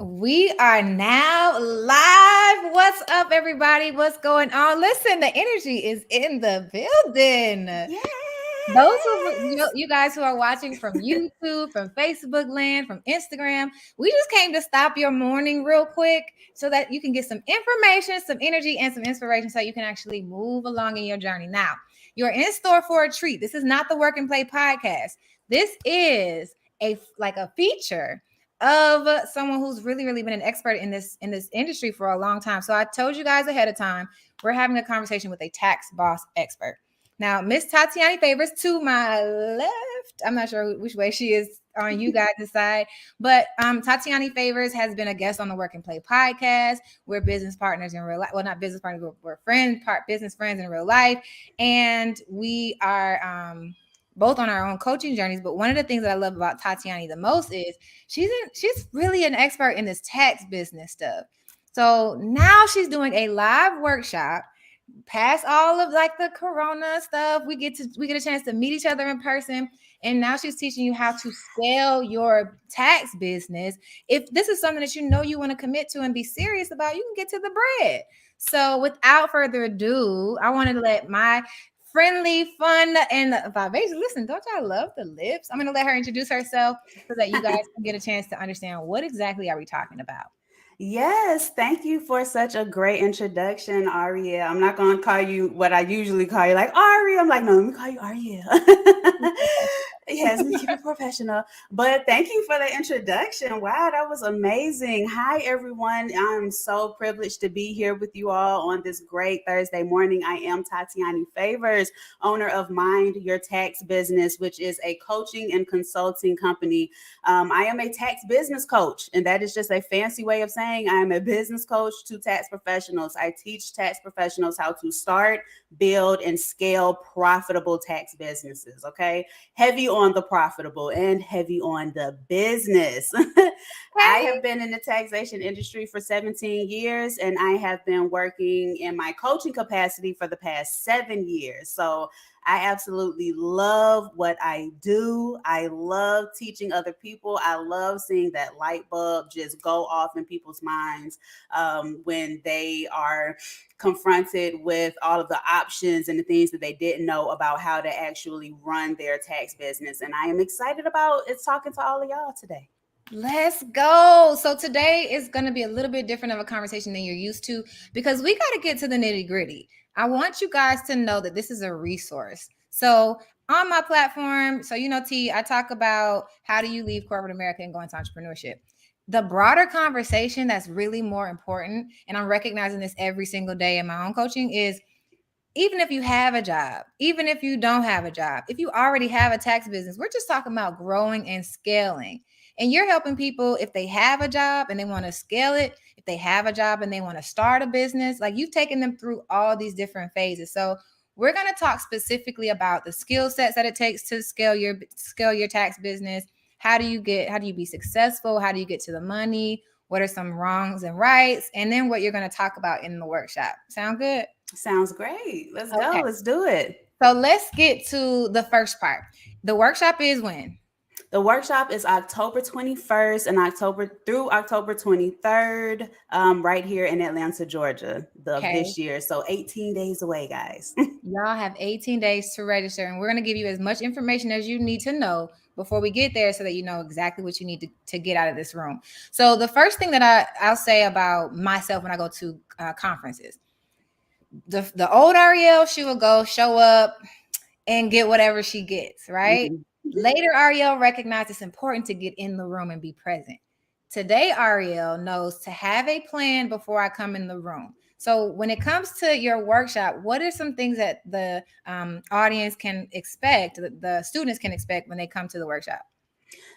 We are now live. What's up, everybody? What's going on? Listen, the energy is in the building. Those of you guys who are watching from YouTube, from Facebook land, from Instagram, we just came to stop your morning real quick so that you can get some information, some energy, and some inspiration so you can actually move along in your journey. Now, you're in store for a treat. This is not the Work and Play podcast. This is a feature of someone who's really been an expert in this industry for a long time. So I told you guys ahead of time, we're having a conversation with a tax boss expert. Now, Miss Tatiani Favors to my left. I'm not sure which way she is on you guys' side, but Tatiani Favors has been a guest on the Work and Play podcast. We're business partners in real life. Well, not business partners, we're business friends in real life, and we are both on our own coaching journeys. But one of the things that I love about Tatiani the most is she's really an expert in this tax business stuff. So now she's doing a live workshop past all of like the corona stuff. We get a chance to meet each other in person, and now she's teaching you how to scale your tax business. If this is something that you know you want to commit to and be serious about, you can get to the bread. So without further ado, I wanted to let my friendly, fun, and vivacious. Listen, don't y'all love the lips? I'm going to let her introduce herself so that you guys can get a chance to understand what exactly are we talking about. Yes, thank you for such a great introduction, Aria. I'm not going to call you what I usually call you, like Aria. I'm like, no, let me call you Aria. Yes, let me keep it professional. But thank you for the introduction. Wow, that was amazing. Hi, everyone. I'm so privileged to be here with you all on this great Thursday morning. I am Tatiani Favors, owner of Mind Your Tax Business, which is a coaching and consulting company. I am a tax business coach, and that is just a fancy way of saying I am a business coach to tax professionals. I teach tax professionals how to start, build, and scale profitable tax businesses. Okay. Heavy on the profitable and heavy on the business. I Okay. have been in the taxation industry for 17 years, and I have been working in my coaching capacity for the past 7 years. So I absolutely love what I do. I love teaching other people. I love seeing that light bulb just go off in people's minds when they are confronted with all of the options and the things that they didn't know about how to actually run their tax business. And I am excited about talking to all of y'all today. Let's go. So today is going to be a little bit different of a conversation than you're used to because we got to get to the nitty gritty. I want you guys to know that this is a resource. So on my platform, so T, I talk about how do you leave corporate America and go into entrepreneurship. The broader conversation that's really more important, and I'm recognizing this every single day in my own coaching, is even if you have a job, even if you don't have a job, if you already have a tax business, we're just talking about growing and scaling. And you're helping people if they have a job and they want to scale it, if they have a job and they want to start a business, like you've taken them through all these different phases. So we're going to talk specifically about the skill sets that it takes to scale your tax business. How do you be successful? How do you get to the money? What are some wrongs and rights? And then what you're going to talk about in the workshop. Sound good? Sounds great. Let's go. Okay. Let's do it. So let's get to the first part. The workshop is when? The workshop is October 21st and October through October 23rd, right here in Atlanta, Georgia, of Okay. this year. So 18 days away, guys. Y'all have 18 days to register, and we're going to give you as much information as you need to know before we get there so that you know exactly what you need to get out of this room. So the first thing that I'll say about myself when I go to conferences, the old Ariel, she will go show up and get whatever she gets, right? Mhm. Later, Ariel recognized it's important to get in the room and be present. Today, Ariel knows to have a plan before I come in the room. So, when it comes to your workshop, what are some things that the audience can expect, the students can expect when they come to the workshop?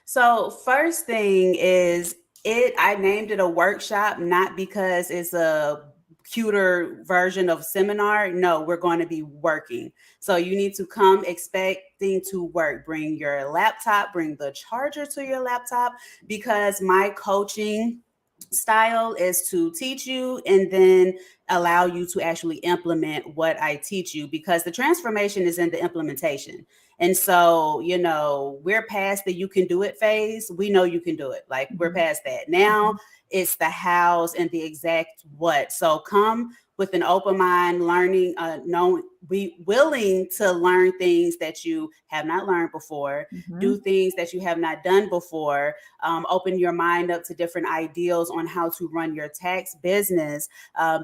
So, first thing is I named it a workshop not because it's a cuter version of seminar. No, we're going to be working. So you need to come expecting to work. Bring your laptop, bring the charger to your laptop, because my coaching style is to teach you and then allow you to actually implement what I teach you, because the transformation is in the implementation. And so, we're past the you can do it phase. We know you can do it. Like, we're past that. Now it's the hows and the exact what. So come with an open mind, learning, be willing to learn things that you have not learned before, do things that you have not done before, open your mind up to different ideals on how to run your tax business,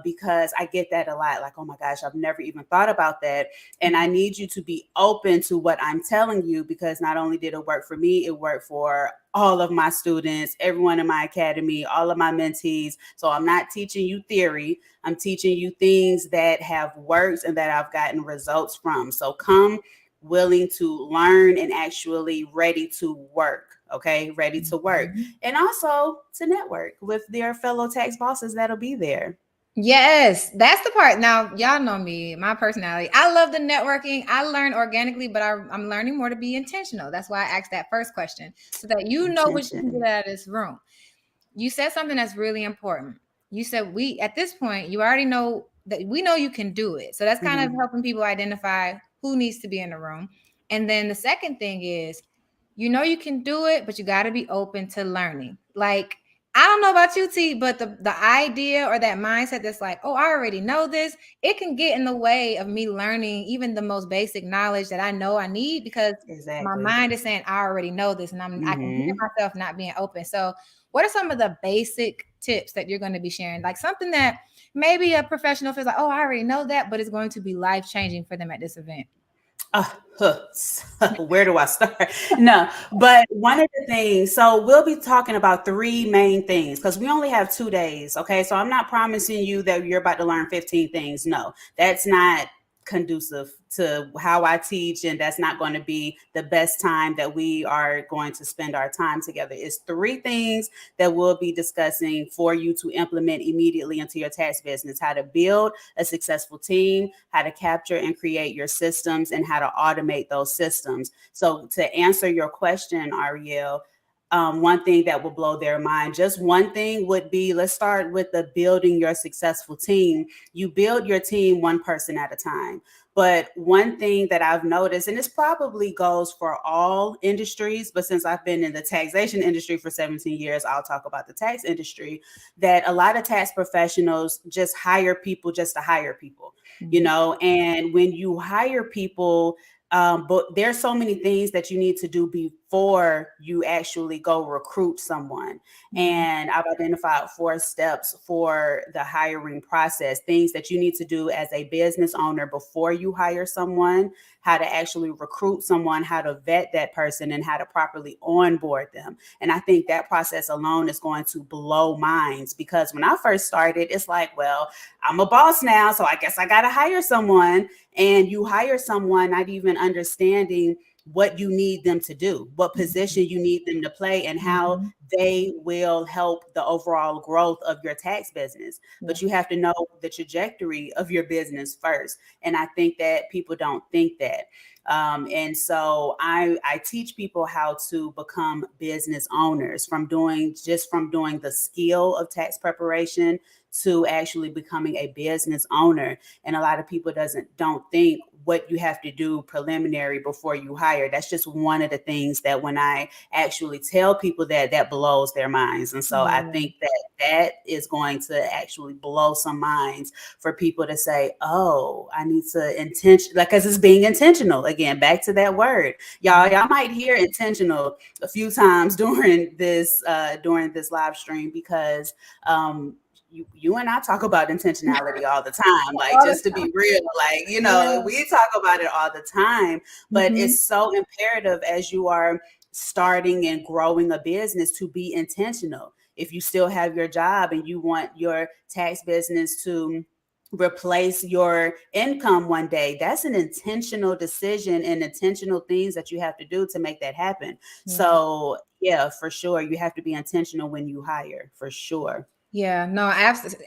because I get that a lot. Like, oh my gosh, I've never even thought about that. And I need you to be open to what I'm telling you, because not only did it work for me, it worked for all of my students, everyone in my academy, all of my mentees. So I'm not teaching you theory. I'm teaching you things that have worked and that I've gotten results from. So come willing to learn and actually ready to work. Okay, ready to work. And also to network with their fellow tax bosses that'll be there. Yes, that's the part. Now, y'all know me, my personality. I love the networking. I learn organically, but I'm learning more to be intentional. That's why I asked that first question, so that you know what you can get out of this room. You said something that's really important. You said at this point, you already know that we know you can do it. So that's kind of helping people identify who needs to be in the room. And then the second thing is, you can do it, but you got to be open to learning. Like, I don't know about you, T, but the idea or that mindset that's like, oh, I already know this, it can get in the way of me learning even the most basic knowledge that I know I need, because my mind is saying, I already know this, and I can hear myself not being open. So what are some of the basic tips that you're going to be sharing? Like something that maybe a professional feels like, oh, I already know that, but it's going to be life-changing for them at this event. Where do I start? No, but one of the things, so we'll be talking about three main things because we only have 2 days. Okay. So I'm not promising you that you're about to learn 15 things. No, that's not conducive to how I teach, and that's not going to be the best time that we are going to spend our time together. It's 3 things that we'll be discussing for you to implement immediately into your tax business: how to build a successful team, how to capture and create your systems, and how to automate those systems. So to answer your question, Ariel, one thing that will blow their mind, just one thing would be, let's start with the building your successful team. You build your team one person at a time. But one thing that I've noticed, and this probably goes for all industries, but since I've been in the taxation industry for 17 years, I'll talk about the tax industry, that a lot of tax professionals just hire people just to hire people, and when you hire people, but there's so many things that you need to do before you actually go recruit someone. And I've identified 4 steps for the hiring process, things that you need to do as a business owner before you hire someone, how to actually recruit someone, how to vet that person, and how to properly onboard them. And I think that process alone is going to blow minds, because when I first started, it's like, well, I'm a boss now, so I guess I got to hire someone. And you hire someone not even understanding what you need them to do, what position you need them to play, and how they will help the overall growth of your tax business. But you have to know the trajectory of your business first. And I think that people don't think that. And so I teach people how to become business owners from doing the skill of tax preparation to actually becoming a business owner. And a lot of people don't think what you have to do preliminary before you hire. That's just one of the things that when I actually tell people that blows their minds. And so I think that is going to actually blow some minds for people to say, oh, I need to because it's being intentional. Again, back to that word. Y'all might hear intentional a few times during this live stream, because you and I talk about intentionality all the time, like, just to be real, like, we talk about it all the time, but it's so imperative as you are starting and growing a business to be intentional. If you still have your job and you want your tax business to replace your income one day, that's an intentional decision and intentional things that you have to do to make that happen. So yeah, for sure, you have to be intentional when you hire, for sure. Yeah, no,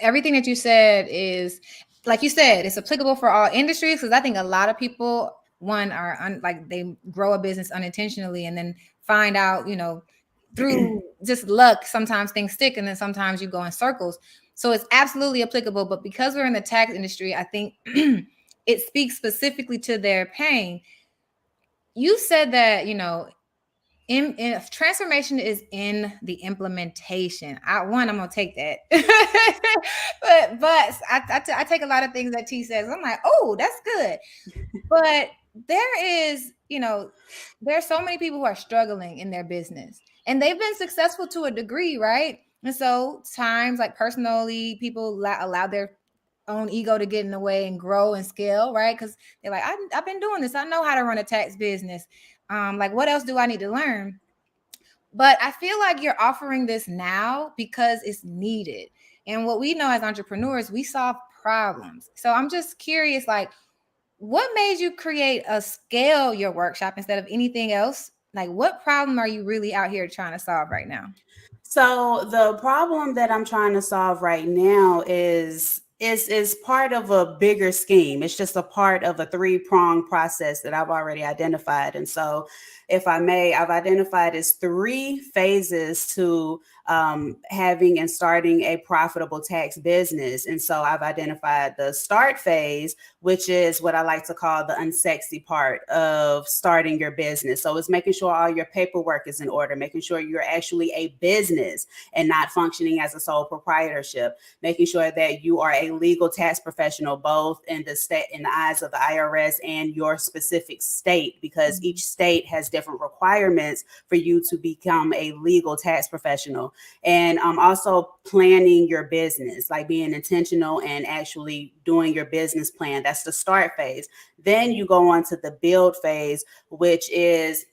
everything that you said is, like you said, it's applicable for all industries, because I think a lot of people, like they grow a business unintentionally and then find out, through just luck, sometimes things stick and then sometimes you go in circles. So it's absolutely applicable. But because we're in the tax industry, I think it speaks specifically to their pain. you said that, in transformation is in the implementation. I'm gonna take that. but I take a lot of things that T says. I'm like, oh, that's good. But there is, there's so many people who are struggling in their business, and they've been successful to a degree, right? And so times, like, personally, people allow their own ego to get in the way and grow and scale, right? Because they're like, I've been doing this. I know how to run a tax business. Like, what else do I need to learn? But I feel like you're offering this now because it's needed. And what we know as entrepreneurs, we solve problems. So I'm just curious, like, what made you create a scale your workshop instead of anything else? Like, what problem are you really out here trying to solve right now? So the problem that I'm trying to solve right now is part of a bigger scheme. It's just a part of a three-pronged process that I've already identified. And so, if I may, I've identified as three phases to having and starting a profitable tax business. And so I've identified the start phase, which is what I like to call the unsexy part of starting your business. So it's making sure all your paperwork is in order, making sure you're actually a business and not functioning as a sole proprietorship, making sure that you are a legal tax professional, both in the state, in the eyes of the IRS and your specific state, because each state has different requirements for you to become a legal tax professional. And also planning your business, like being intentional and actually doing your business plan. That's the start phase. Then you go on to the build phase, which is,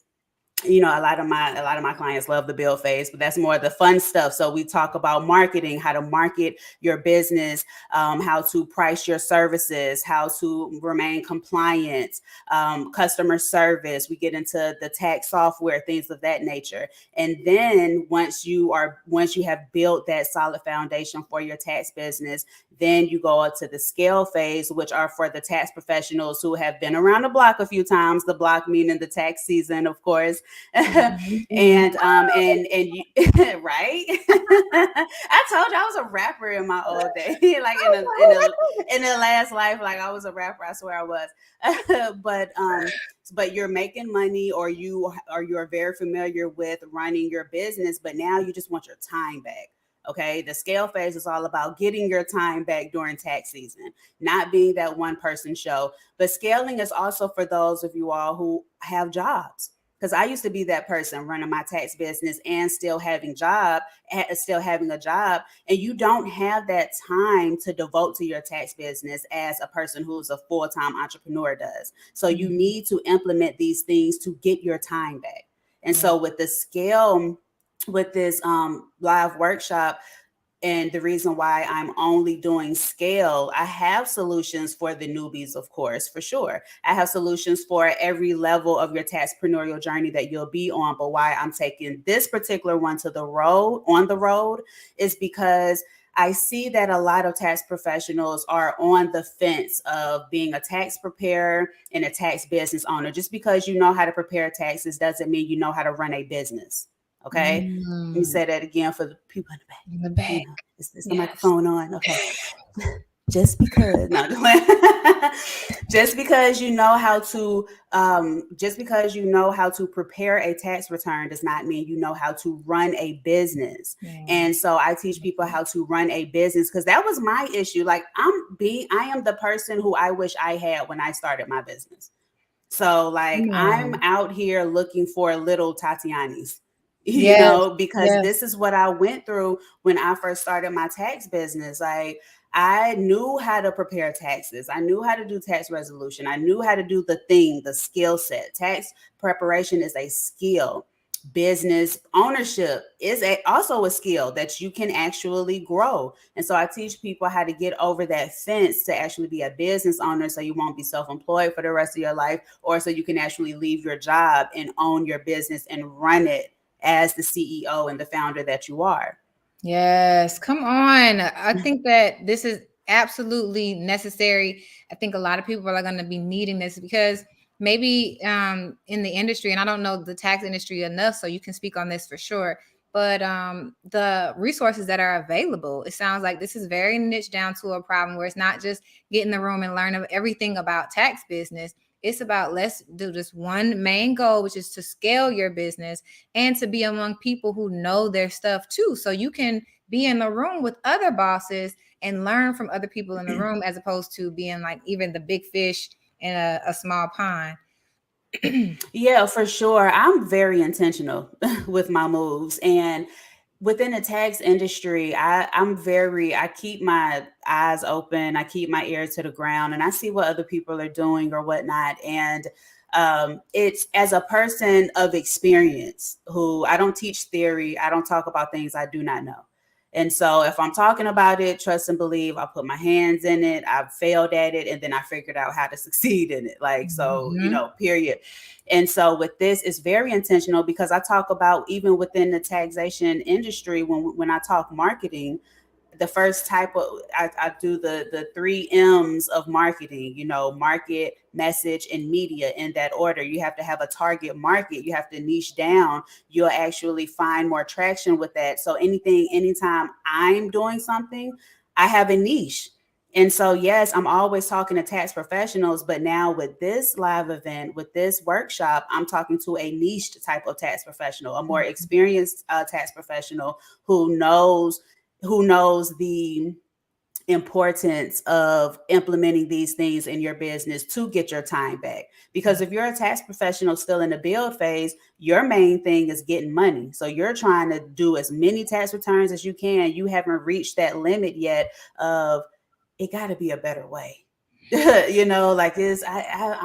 a lot of my clients love the build phase, but that's more the fun stuff. So we talk about marketing, how to market your business, how to price your services, how to remain compliant, customer service. We get into the tax software, things of that nature. And then once you have built that solid foundation for your tax business, then you go up to the scale phase, which are for the tax professionals who have been around the block a few times. The block meaning the tax season, of course. and you, right. I told you I was a rapper in my old day, like in the last life, like I was a rapper. I swear I was. But you're making money, or you're very familiar with running your business, but now you just want your time back. Okay, the scale phase is all about getting your time back during tax season, not being that one person show. But scaling is also for those of you all who have jobs. Because I used to be that person running my tax business and still having a job, and you don't have that time to devote to your tax business as a person who's a full-time entrepreneur does. So you need to implement these things to get your time back. And so with the scale, with this live workshop, and the reason why I'm only doing scale, I have solutions for the newbies, of course, for sure. I have solutions for every level of your taxpreneurial journey that you'll be on. But why I'm taking this particular one on the road is because I see that a lot of tax professionals are on the fence of being a tax preparer and a tax business owner. Just because you know how to prepare taxes doesn't mean you know how to run a business. Okay. Let me say that again for the people in the back. In the back. Is the microphone on? Okay. Just because you know how to prepare a tax return does not mean you know how to run a business. And so I teach people how to run a business, because that was my issue. Like I am the person who I wish I had when I started my business. So like I'm out here looking for little Tatianis. Because this is what I went through when I first started my tax business. Like I knew how to prepare taxes. I knew how to do tax resolution. I knew how to do the skill set. Tax preparation is a skill. Business ownership is also a skill that you can actually grow. And so I teach people how to get over that fence to actually be a business owner, so you won't be self-employed for the rest of your life, or so you can actually leave your job and own your business and run it as the CEO and the founder that you are. Yes, come on. I think that this is absolutely necessary. I think a lot of people are going to be needing this, because maybe in the industry, and I don't know the tax industry enough, so you can speak on this for sure, but the resources that are available, it sounds like this is very niche down to a problem where it's not just get in the room and learn everything about tax business. It's about let's do this one main goal, which is to scale your business and to be among people who know their stuff too. So you can be in the room with other bosses and learn from other people in the room, as opposed to being like even the big fish in a small pond. Yeah, for sure. I'm very intentional with my moves. And within the tax industry, I keep my eyes open, I keep my ear to the ground, and I see what other people are doing or whatnot. And it's as a person of experience who I don't teach theory, I don't talk about things I do not know. And so if I'm talking about it, trust and believe, I put my hands in it, I've failed at it, and then I figured out how to succeed in it. Like, so, period. And so with this, it's very intentional because I talk about even within the taxation industry, when I talk marketing, the first type of I do the 3 M's of marketing, market, message, and media in that order. You have to have a target market, you have to niche down, you'll actually find more traction with that. So anytime I'm doing something, I have a niche. And so, yes, I'm always talking to tax professionals, but now with this live event, with this workshop, I'm talking to a niche type of tax professional, a more experienced tax professional who knows the importance of implementing these things in your business to get your time back. Because if you're a tax professional still in the build phase, your main thing is getting money. So you're trying to do as many tax returns as you can. You haven't reached that limit yet of it got to be a better way. Like this, I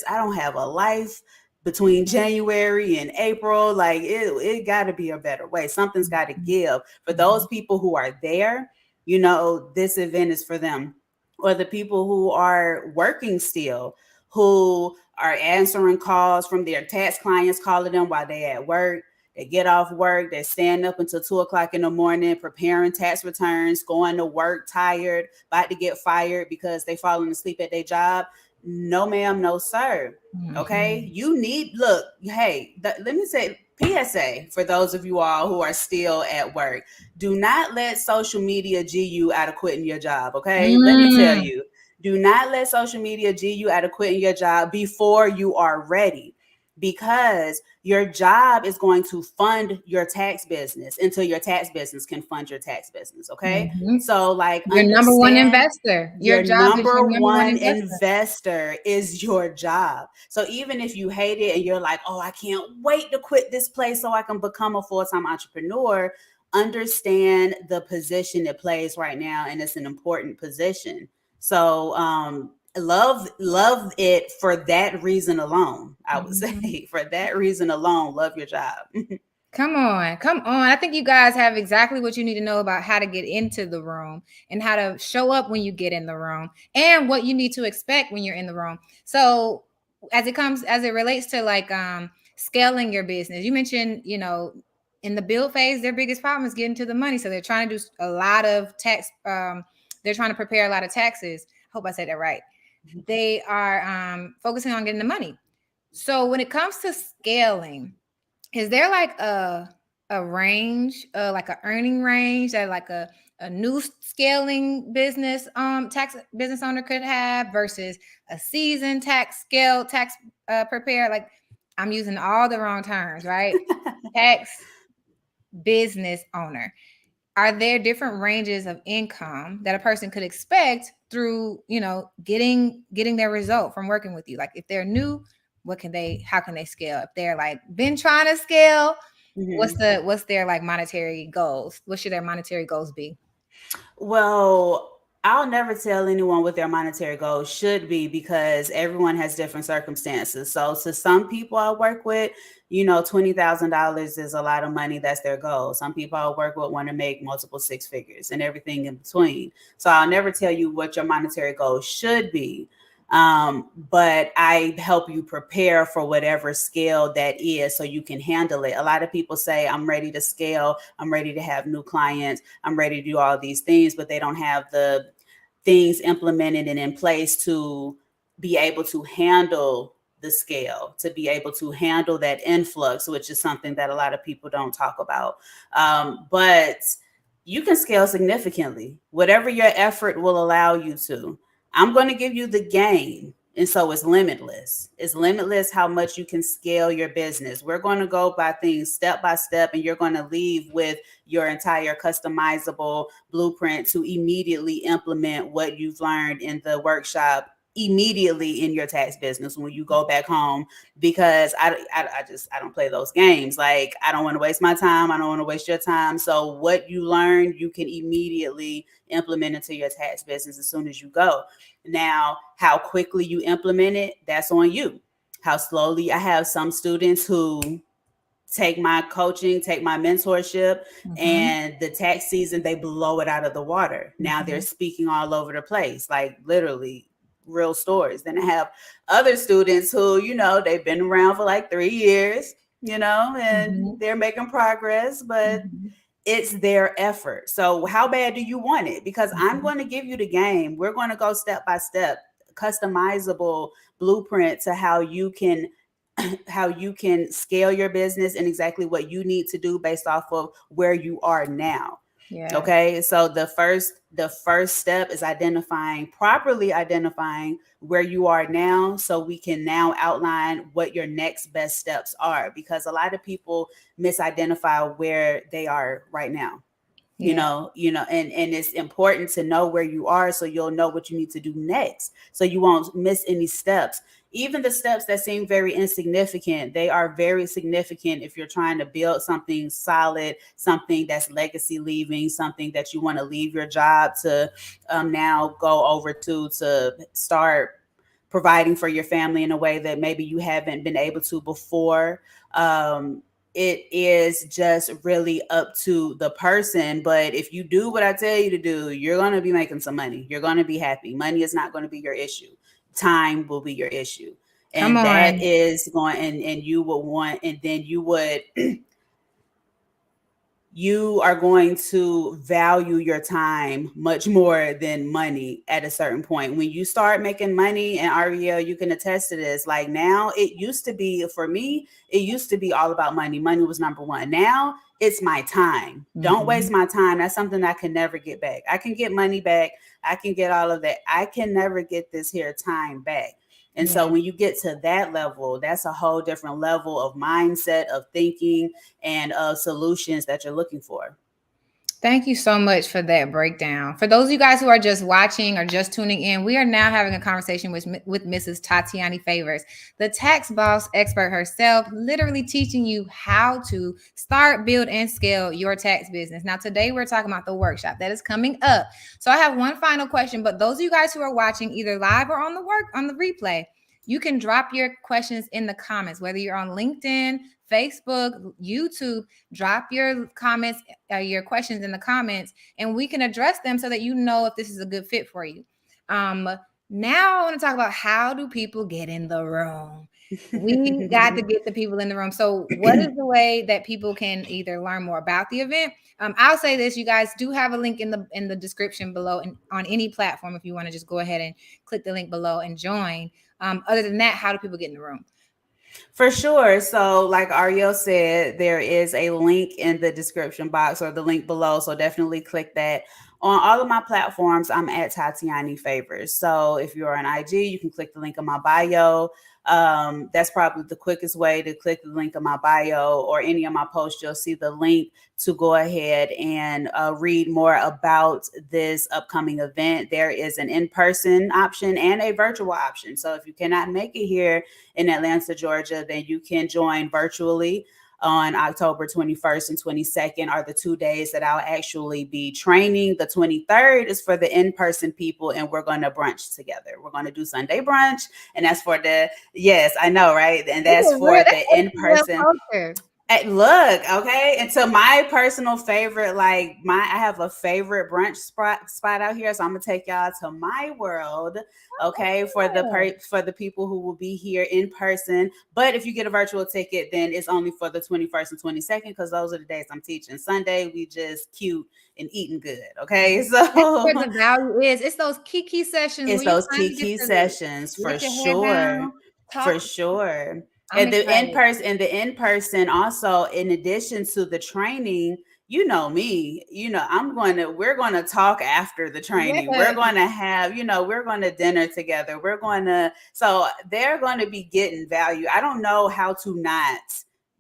don't have a life between January and April. Like it got to be a better way. Something's got to give. For those people who are there, this event is for them. Or the people who are working still, who are answering calls from their tax clients, calling them while they're at work. They get off work, they stand up until 2 o'clock in the morning, preparing tax returns, going to work tired, about to get fired because they falling asleep at their job. No, ma'am, no, sir. Okay. You need, look, hey, let me say PSA for those of you all who are still at work. Do not let social media G you out of quitting your job. Okay. Let me tell you, do not let social media G you out of quitting your job before you are ready, because your job is going to fund your tax business until your tax business can fund your tax business. Okay. So like your number one investor, your number one investor is your job. So even if you hate it and you're like, oh, I can't wait to quit this place so I can become a full-time entrepreneur, understand the position it plays right now. And it's an important position. So, love it for that reason alone. I would say for that reason alone, love your job. Come on. I think you guys have exactly what you need to know about how to get into the room and how to show up when you get in the room and what you need to expect when you're in the room. So as it relates to like scaling your business, you mentioned, in the build phase, their biggest problem is getting to the money. So they're trying to do a lot of tax. They're trying to prepare a lot of taxes. Hope I said that right. They are focusing on getting the money. So when it comes to scaling, is there like a range, like a earning range that like a new scaling business tax business owner could have versus a seasoned tax preparer? Like, I'm using all the wrong terms, right? Tax business owner. Are there different ranges of income that a person could expect through, getting their result from working with you? Like if they're new, how can they scale? If they're like been trying to scale, what's their like monetary goals? What should their monetary goals be? Well, I'll never tell anyone what their monetary goals should be because everyone has different circumstances. So to some people I work with, $20,000 is a lot of money. That's their goal. Some people I work with want to make multiple six figures and everything in between. So I'll never tell you what your monetary goal should be. But I help you prepare for whatever scale that is so you can handle it. A lot of people say, I'm ready to scale. I'm ready to have new clients. I'm ready to do all these things, but they don't have the things implemented and in place to be able to handle the scale, to be able to handle that influx, which is something that a lot of people don't talk about. But you can scale significantly, whatever your effort will allow you to. I'm going to give you the game. And so it's limitless. It's limitless how much you can scale your business. We're going to go by things step by step, and you're going to leave with your entire customizable blueprint to immediately implement what you've learned in the workshop immediately in your tax business when you go back home. Because I don't play those games. Like, I don't want to waste my time. I don't want to waste your time. So what you learn, you can immediately implement into your tax business as soon as you go. Now, how quickly you implement it, that's on you. How slowly, I have some students who take my coaching, take my mentorship, and the tax season, they blow it out of the water. Now they're speaking all over the place, like literally real stories. Then I have other students who, they've been around for like 3 years, and they're making progress, but it's their effort. So how bad do you want it? Because I'm going to give you the game. We're going to go step by step, customizable blueprint to how you can scale your business and exactly what you need to do based off of where you are now. Yeah. Okay. So the first step is properly identifying where you are now, so we can now outline what your next best steps are, because a lot of people misidentify where they are right now. Yeah. And it's important to know where you are, so you'll know what you need to do next, so you won't miss any steps. Even the steps that seem very insignificant, they are very significant if you're trying to build something solid, something that's legacy leaving, something that you want to leave your job to now go over to start providing for your family in a way that maybe you haven't been able to before. It is just really up to the person. But if you do what I tell you to do, you're going to be making some money. You're going to be happy. Money is not going to be your issue. Time will be your issue. And that is going, and you would want, and then you would, you are going to value your time much more than money at a certain point. When you start making money, and Ariel, you can attest to this, like now, it used to be, for me, it used to be all about money. Money was number one. Now it's my time. Don't waste my time. That's something I can never get back. I can get money back. I can get all of that. I can never get this here time back. And so when you get to that level, that's a whole different level of mindset, of thinking, and of solutions that you're looking for. Thank you so much for that breakdown. For those of you guys who are just watching or just tuning in, we are now having a conversation with Mrs. Tatiani Favors, the tax boss expert herself, literally teaching you how to start, build, and scale your tax business. Now, today we're talking about the workshop that is coming up. So I have one final question, but those of you guys who are watching either live or on the replay, you can drop your questions in the comments, whether you're on LinkedIn, Facebook, YouTube. Drop your comments, your questions in the comments, and we can address them so that you know if this is a good fit for you. Now I want to talk about, how do people get in the room? We got to get the people in the room. So what is the way that people can either learn more about the event? I'll say this, you guys do have a link in the description below, and on any platform, if you want to just go ahead and click the link below and join. Other than that, how do people get in the room? For sure. So like Ariel said, there is a link in the description box, or the link below. So definitely click that. On all of my platforms, I'm at Tatiani Favors. So if you're on IG, you can click the link in my bio. That's probably the quickest way to click the link in my bio, or any of my posts. You'll see the link to go ahead and read more about this upcoming event. There is an in-person option and a virtual option. So if you cannot make it here in Atlanta, Georgia, then you can join virtually. On October 21st and 22nd are the 2 days that I'll actually be training. The 23rd is for the in-person people, and we're going to brunch together. We're going to do Sunday brunch, and that's for yes, I know, right? And that's for the in-person. Look, okay. And so my personal favorite, I have a favorite brunch spot out here. So I'm gonna take y'all to my world, okay, for the people who will be here in person. But if you get a virtual ticket, then it's only for the 21st and 22nd, because those are the days I'm teaching. Sunday, we just cute and eating good, okay? So that's where the value is. It's those kiki sessions. It's those kiki sessions, for sure. For sure. And the in-person also, in addition to the training, you know me, we're going to talk after the training. We're Yes. going to have, we're going to dinner together. So they're going to be getting value. I don't know how to not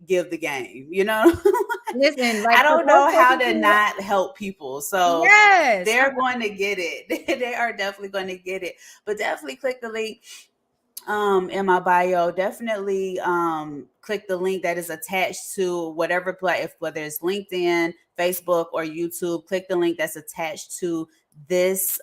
give the game, Listen, I like the don't first know how person to to, not help people. So yes. they're going to get it. They are definitely going to get it. But definitely click the link in my bio. Definitely click the link that is attached to whatever whether it's LinkedIn, Facebook, or YouTube. Click the link that's attached to this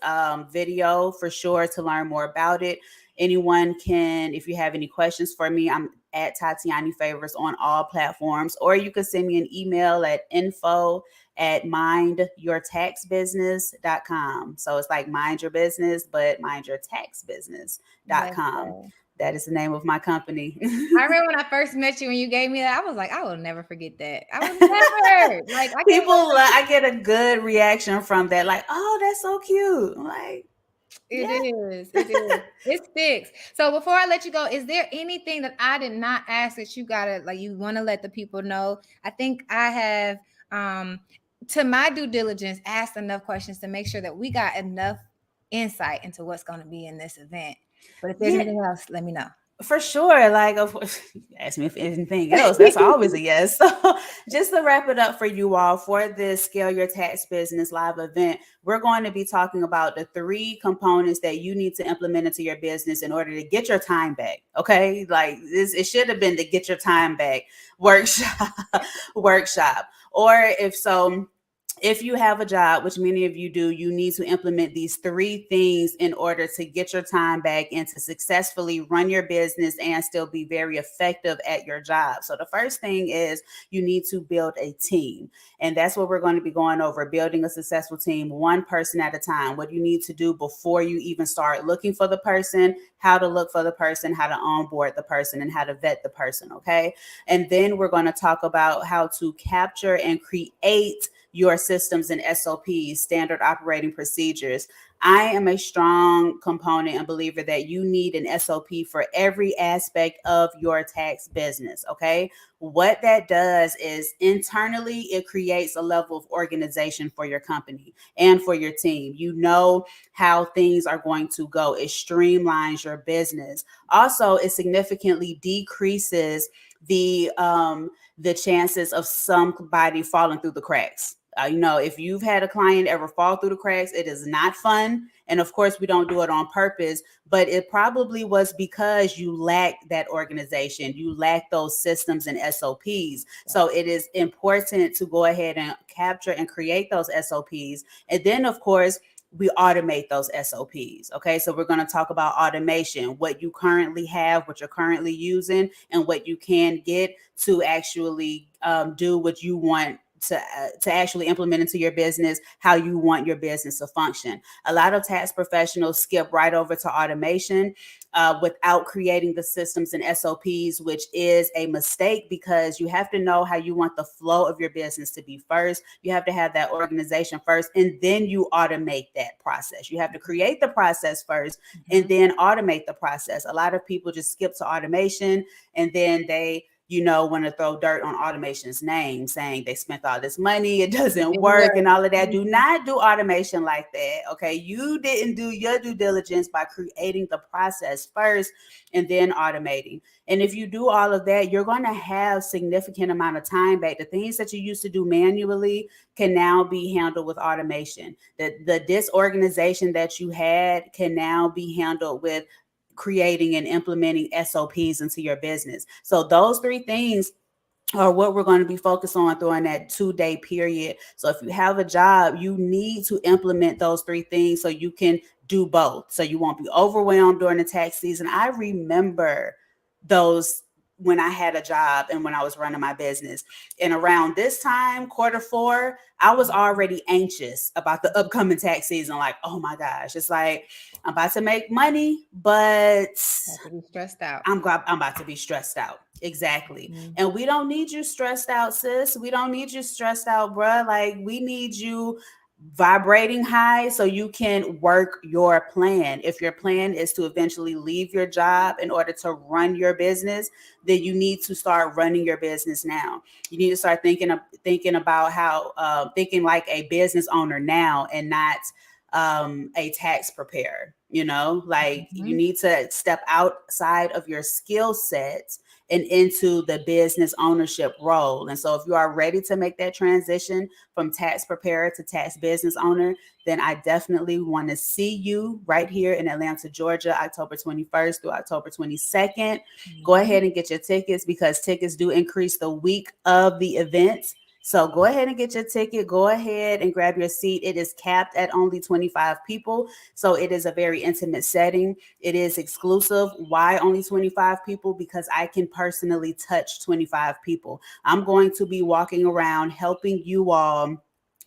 video for sure to learn more about it. Anyone can, if you have any questions for me, I'm at Tatiani Favors on all platforms, or you can send me an email at info@mindyourtaxbusiness.com. So it's like mind your business, but Let's mindyourtaxbusiness.com. go. That is the name of my company. I remember when I first met you and you gave me that, I was like, I will never forget that. I will never. Like, I can't wait. I get a good reaction from that. Like, oh, that's so cute. I'm like, It yeah. is. It is. It sticks. So before I let you go, is there anything that I did not ask that you gotta like you want to let the people know? I think I have to my due diligence asked enough questions to make sure that we got enough insight into what's going to be in this event. But if there's Yeah, anything else, let me know. for sure. Like, of course, ask me if anything else. That's always a yes. So, just to wrap it up for you all for this Scale Your Tax Business live event, we're going to be talking about the 3 components that you need to implement into your business in order to get your time back. Okay, like this, it should have been the Get Your Time Back workshop, workshop, or if so. If you have a job, which many of you do, you need to implement these 3 things in order to get your time back and to successfully run your business and still be very effective at your job. So the first thing is you need to build a team. And that's what we're going to be going over, building a successful team, one person at a time. What you need to do before you even start looking for the person, how to look for the person, how to onboard the person, and how to vet the person, okay? And then we're going to talk about how to capture and create your systems and SOPs, standard operating procedures. I am a strong component and believer that you need an SOP for every aspect of your tax business. Okay. What that does is internally, it creates a level of organization for your company and for your team. You know how things are going to go. It streamlines your business. Also, it significantly decreases the chances of somebody falling through the cracks. If you've had a client ever fall through the cracks, it is not fun. And of course, we don't do it on purpose, but it probably was because you lack that organization. You lack those systems and SOPs. So it is important to go ahead and capture and create those SOPs. And then, of course, we automate those SOPs. Okay. So we're going to talk about automation, what you currently have, what you're currently using, and what you can get to actually do what you want to actually implement into your business, how you want your business to function. A lot of tax professionals skip right over to automation without creating the systems and SOPs, which is a mistake because you have to know how you want the flow of your business to be first. You have to have that organization first, and then you automate that process. You have to create the process first and then automate the process. A lot of people just skip to automation and then they want to throw dirt on automation's name, saying they spent all this money, it doesn't work, and all of that. Do not do automation like that. Okay. You didn't do your due diligence by creating the process first and then automating. And if you do all of that, you're going to have significant amount of time back. The things that you used to do manually can now be handled with automation. The disorganization that you had can now be handled with creating and implementing SOPs into your business. So those 3 things are what we're going to be focused on during that 2-day period. So if you have a job, you need to implement those 3 things so you can do both. So you won't be overwhelmed during the tax season. I remember those when I had a job and when I was running my business. And around this time, Q4, I was already anxious about the upcoming tax season. Like, oh my gosh, it's like I'm about to make money, but to be stressed out. I'm about to be stressed out. Exactly. And we don't need you stressed out, sis. We don't need you stressed out, bruh. Like, we need you vibrating high so you can work your plan. If your plan is to eventually leave your job in order to run your business, then you need to start running your business now. You need to start thinking about how thinking like a business owner now, and not a tax preparer. You know, like you Mhm. need to step outside of your skill set and into the business ownership role. And so if you are ready to make that transition from tax preparer to tax business owner, then I definitely want to see you right here in Atlanta, Georgia, October 21st through October 22nd. Go Mhm. ahead and get your tickets, because tickets do increase the week of the event. So go ahead and get your ticket. Go ahead and grab your seat. It is capped at only 25 people. So it is a very intimate setting. It is exclusive. Why only 25 people? Because I can personally touch 25 people. I'm going to be walking around helping you all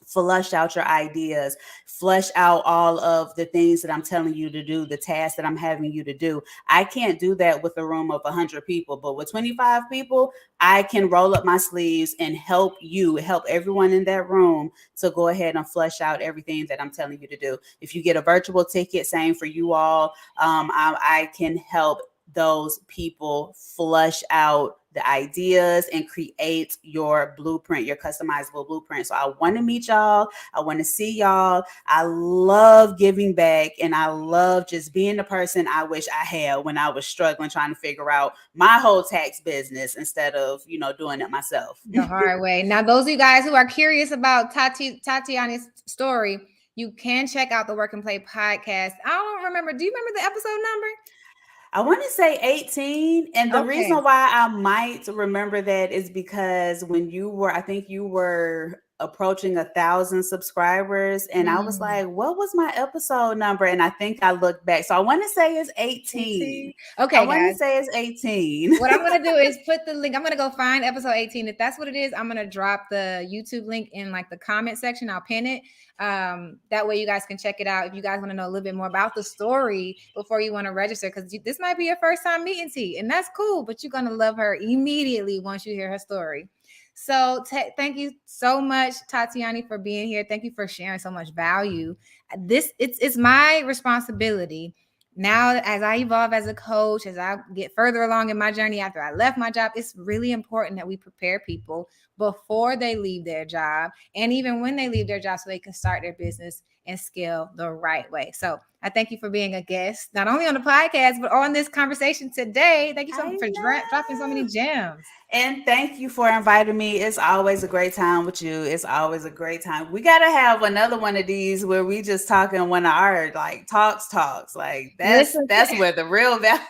flush out your ideas, flush out all of the things that I'm telling you to do, the tasks that I'm having you to do. I can't do that with a room of 100 people, but with 25 people, I can roll up my sleeves and help you, help everyone in that room to go ahead and flush out everything that I'm telling you to do. If you get a virtual ticket, same for you all. I can help those people flush out the ideas and create your blueprint, your customizable blueprint. So I want to meet y'all. I want to see y'all. I love giving back, and I love just being the person I wish I had when I was struggling trying to figure out my whole tax business instead of, doing it myself. The hard way. Now, those of you guys who are curious about Tatiana's story, you can check out the Work and Play podcast. I don't remember. Do you remember the episode number? I want to say 18. And the reason Okay. why I might remember that is because when I think you were approaching 1,000 subscribers. And I was Mm. like, what was my episode number? And I think I looked back. So I want to say it's 18. 18. I Okay, want to guys. say it's 18. What I'm gonna do is put the link. I'm gonna go find episode 18. If that's what it is, I'm gonna drop the YouTube link in like the comment section. I'll pin it. That way you guys can check it out. If you guys want to know a little bit more about the story before you want to register, because this might be your first time meeting T, and that's cool. But you're gonna love her immediately once you hear her story. So thank you so much, Tatiani, for being here. Thank you for sharing so much value. It's my responsibility now, as I evolve as a coach, as I get further along in my journey after I left my job, it's really important that we prepare people before they leave their job and even when they leave their job so they can start their business and scale the right way. So I thank you for being a guest, not only on the podcast, but on this conversation today. Thank you so I much for dropping so many know. gems. And thank you for inviting me. It's always a great time with you. It's always a great time. We gotta have another one of these where we just talking one of our like talks. Like Listen, that's where the real value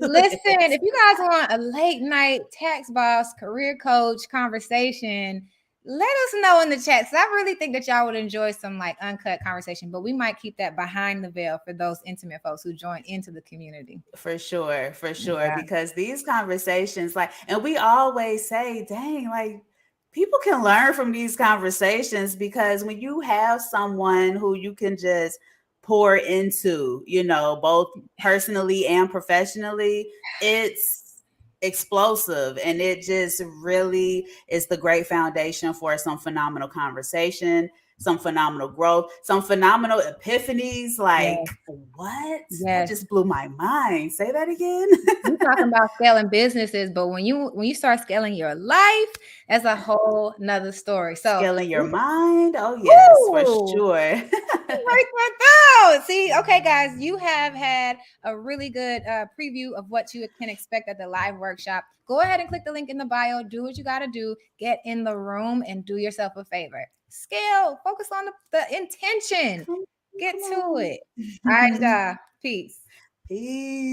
listen, is. if you guys want a late night tax boss, career coach conversation, let us know in the chat. I really think that y'all would enjoy some like uncut conversation, but we might keep that behind the veil for those intimate folks who join into the community. For sure. Yeah. Because these conversations, like, and we always say, dang, like, people can learn from these conversations, because when you have someone who you can just pour into, both personally and professionally, it's explosive, and it just really is the great foundation for some phenomenal conversation, some phenomenal growth, some phenomenal epiphanies. Yeah. Like, what? That Yes. just blew my mind. Say that again. We talking about scaling businesses, but when you start scaling your life, that's a whole nother story. So, Scaling your mind. Oh, yes, for woo, sure. write that down. See, okay, guys, you have had a really good preview of what you can expect at the live workshop. Go ahead and click the link in the bio. Do what you got to do. Get in the room and do yourself a favor. Scale. Focus on the intention. Come, Get come to on. it. All right, peace. Peace.